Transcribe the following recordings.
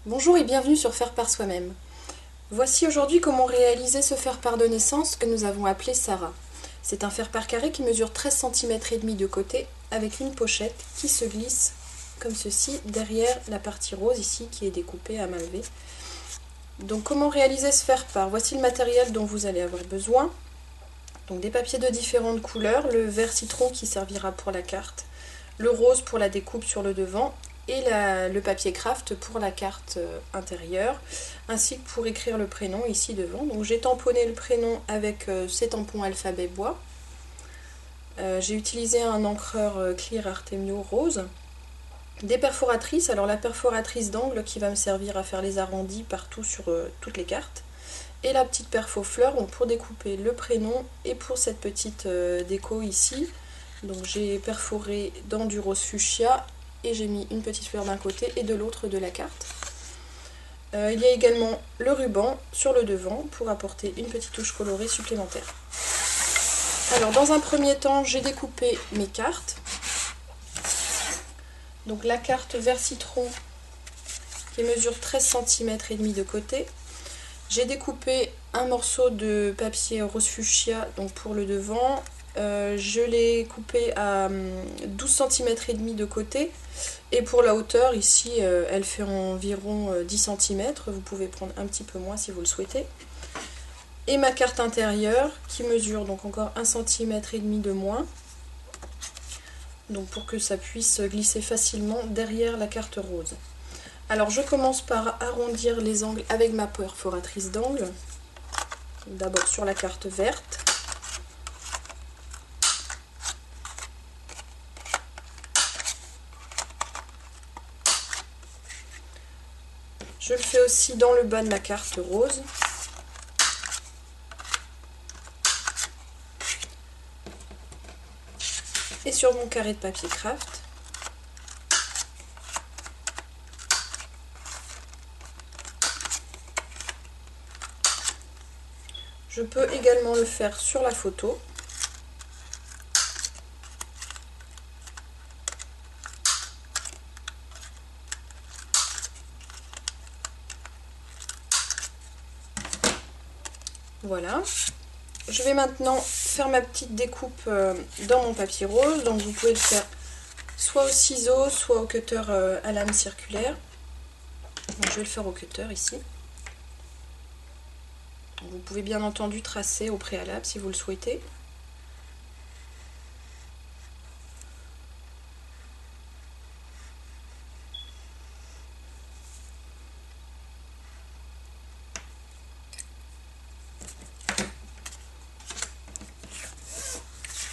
Bonjour et bienvenue sur Faire par soi-même. Voici aujourd'hui comment réaliser ce faire-part de naissance que nous avons appelé Sarah. C'est un faire-part carré qui mesure 13,5 cm de côté avec une pochette qui se glisse comme ceci derrière la partie rose ici qui est découpée à main levée. Donc comment réaliser ce faire-part? Voici le matériel dont vous allez avoir besoin. Donc des papiers de différentes couleurs, le vert citron qui servira pour la carte, le rose pour la découpe sur le devant et le papier craft pour la carte intérieure, ainsi que pour écrire le prénom ici devant. Donc j'ai tamponné le prénom avec ces tampons alphabet bois. J'ai utilisé un encreur Clear Artemio rose. Des perforatrices, alors la perforatrice d'angle qui va me servir à faire les arrondis partout sur toutes les cartes. Et la petite perfo fleur pour découper le prénom et pour cette petite déco ici. Donc j'ai perforé dans du rose fuchsia et j'ai mis une petite fleur d'un côté et de l'autre de la carte. Il y a également le ruban sur le devant pour apporter une petite touche colorée supplémentaire. Alors dans un premier temps, j'ai découpé mes cartes. Donc la carte vert citron qui mesure 13,5 cm de côté. J'ai découpé un morceau de papier rose fuchsia donc pour le devant. Je l'ai coupé à 12 cm et demi de côté. Et pour la hauteur, ici, elle fait environ 10 cm. Vous pouvez prendre un petit peu moins si vous le souhaitez. Et ma carte intérieure qui mesure donc encore 1 cm et demi de moins. Donc pour que ça puisse glisser facilement derrière la carte rose. Alors je commence par arrondir les angles avec ma perforatrice d'angle. D'abord sur la carte verte. Je le fais aussi dans le bas de ma carte rose. Et sur mon carré de papier craft. Je peux également le faire sur la photo. Voilà. Je vais maintenant faire ma petite découpe dans mon papier rose. Donc vous pouvez le faire soit au ciseau, soit au cutter à lame circulaire. Donc je vais le faire au cutter ici. Vous pouvez bien entendu tracer au préalable si vous le souhaitez.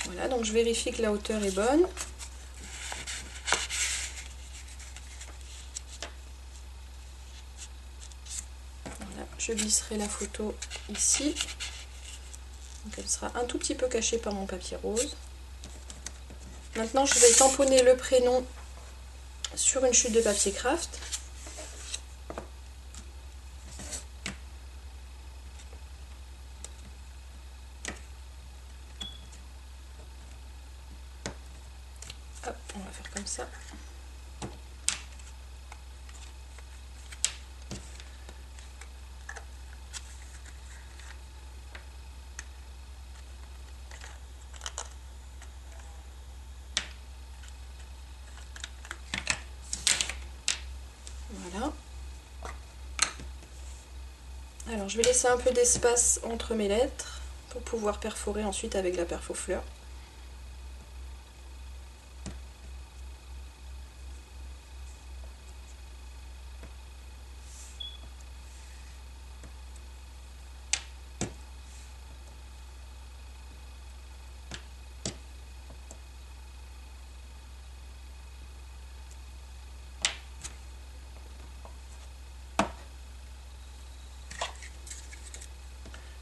Voilà, donc je vérifie que la hauteur est bonne. Voilà, je glisserai la photo ici. Donc elle sera un tout petit peu cachée par mon papier rose. Maintenant je vais tamponner le prénom sur une chute de papier craft. Hop, on va faire comme ça. Voilà. Alors je vais laisser un peu d'espace entre mes lettres pour pouvoir perforer ensuite avec la perfo fleur.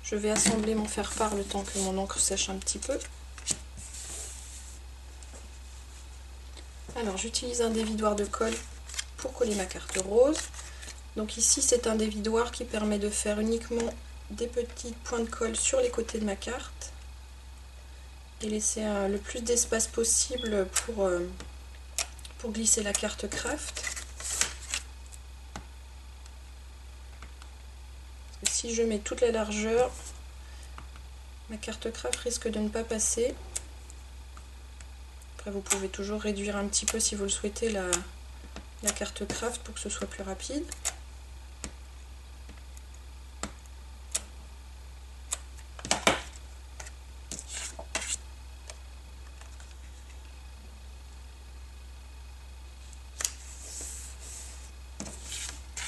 Je vais assembler mon faire-part le temps que mon encre sèche un petit peu. Alors j'utilise un dévidoir de colle pour coller ma carte rose. Donc ici c'est un dévidoir qui permet de faire uniquement des petits points de colle sur les côtés de ma carte et laisser le plus d'espace possible pour glisser la carte craft. Si je mets toute la largeur, ma carte craft risque de ne pas passer. Après, vous pouvez toujours réduire un petit peu si vous le souhaitez la carte craft pour que ce soit plus rapide.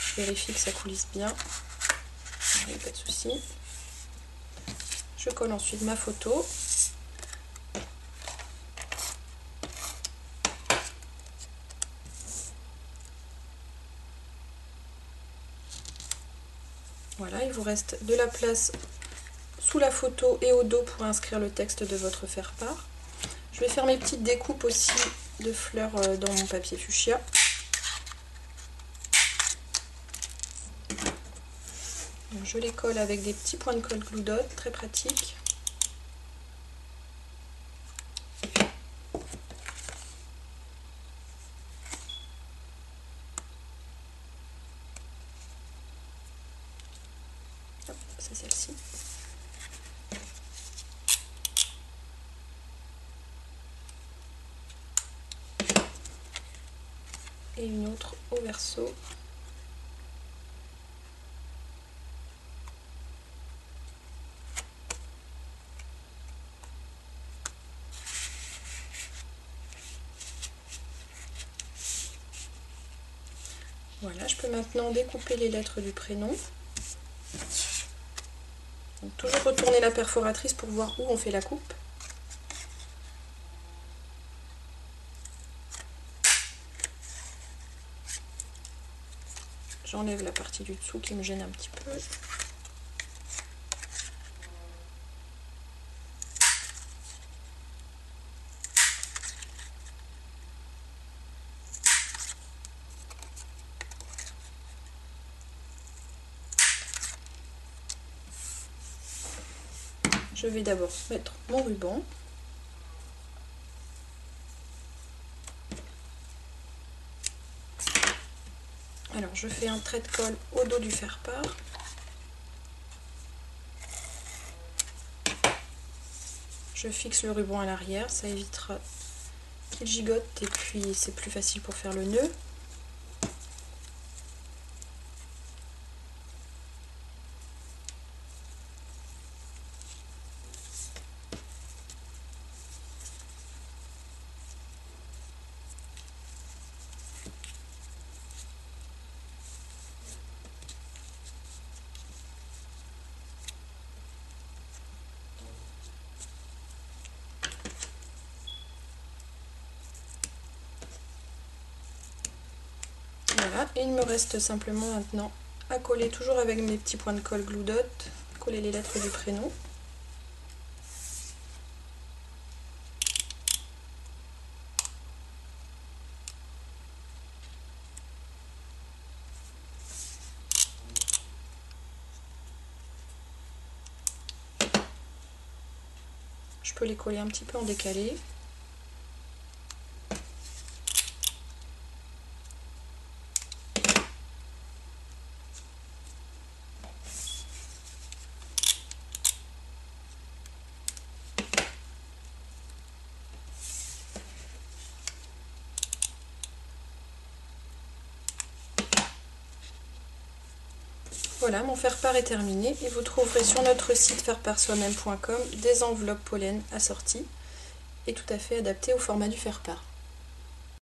Je vérifie que ça coulisse bien. Il n'y a pas de souci. Je colle ensuite ma photo. Voilà, il vous reste de la place sous la photo et au dos pour inscrire le texte de votre faire-part. Je vais faire mes petites découpes aussi de fleurs dans mon papier fuchsia. Donc, je les colle avec des petits points de colle Glue Dot, très pratique. C'est celle-ci. Et une autre au verso. Voilà, je peux maintenant découper les lettres du prénom. Donc, toujours retourner la perforatrice pour voir où on fait la coupe. J'enlève la partie du dessous qui me gêne un petit peu. Je vais d'abord mettre mon ruban. Alors je fais un trait de colle au dos du faire-part. Je fixe le ruban à l'arrière, ça évitera qu'il gigote et puis c'est plus facile pour faire le nœud. Voilà, et il me reste simplement maintenant à coller toujours avec mes petits points de colle Glue Dot, coller les lettres du prénom. Je peux les coller un petit peu en décalé. Voilà, mon faire-part est terminé et vous trouverez sur notre site faireparsoi-même.com des enveloppes pollen assorties et tout à fait adaptées au format du faire-part.